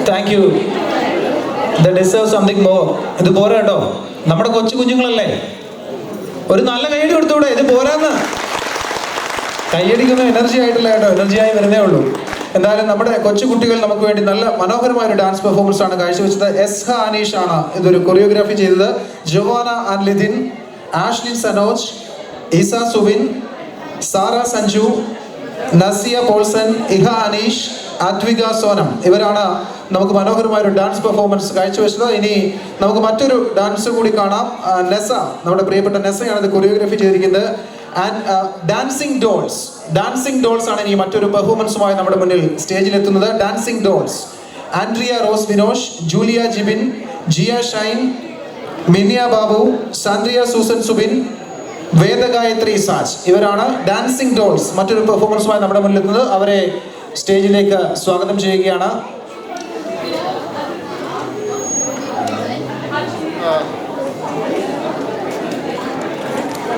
Thank you. The deserve something more. ഇത് പോരാ കേട്ടോ, നമ്മുടെ കൊച്ചു കുഞ്ഞുങ്ങളല്ലേ, ഒരു നല്ല കൈയടി കൊടുത്തൂടെ? ഇത് പോരാന്ന്. കൈയടിക്കുന്ന എനർജി ആയിട്ടില്ല കേട്ടോ, എനർജിയായി വരുന്നേ ഉള്ളൂ. എന്തായാലും നമ്മുടെ കൊച്ചു കുട്ടികൾ നമുക്ക് വേണ്ടി നല്ല മനോഹരമായ ഒരു ഡാൻസ് പെർഫോമൻസ് ആണ് കാഴ്ചവെച്ചത്. എസ്ഹ അനീഷ് ആണ് ഇതൊരു കൊറിയോഗ്രാഫി ചെയ്തത്. Joanna and Lithin, Ashlin Sanoj, Eesa Subin, Sara Sanju, Nazia Paulson, Iha Aneesh, Advika Sonam, ഇവരാണ് നമുക്ക് മനോഹരമായ ഒരു ഡാൻസ് പെർഫോമൻസ് കാഴ്ചവെച്ചത്. ഇനി നമുക്ക് മറ്റൊരു ഡാൻസ് കൂടി കാണാം. നെസ, നമ്മുടെ പ്രിയപ്പെട്ട നെസയാണ് ഇത് കൊറിയോഗ്രാഫി ചെയ്തിരിക്കുന്നത്. And dancing dolls, dancing dolls ആണ് ഇനി മറ്റൊരു പെർഫോമൻസുമായി നമ്മുടെ മുന്നിൽ സ്റ്റേജിൽ എത്തുന്നത്. Dancing dolls, Andrea Rose Vinosh, Julia Jibin, Jia Shine, Miniya Babu, Sandriya Susan Subin, Vedagayathri Saj, ഇവരാണ് ഡാൻസിങ് ഡോൾസ് മറ്റൊരു പെർഫോമൻസുമായി നമ്മുടെ മുന്നിൽ എത്തുന്നത്. അവരെ സ്റ്റേജിലേക്ക് സ്വാഗതം ചെയ്യുകയാണ്.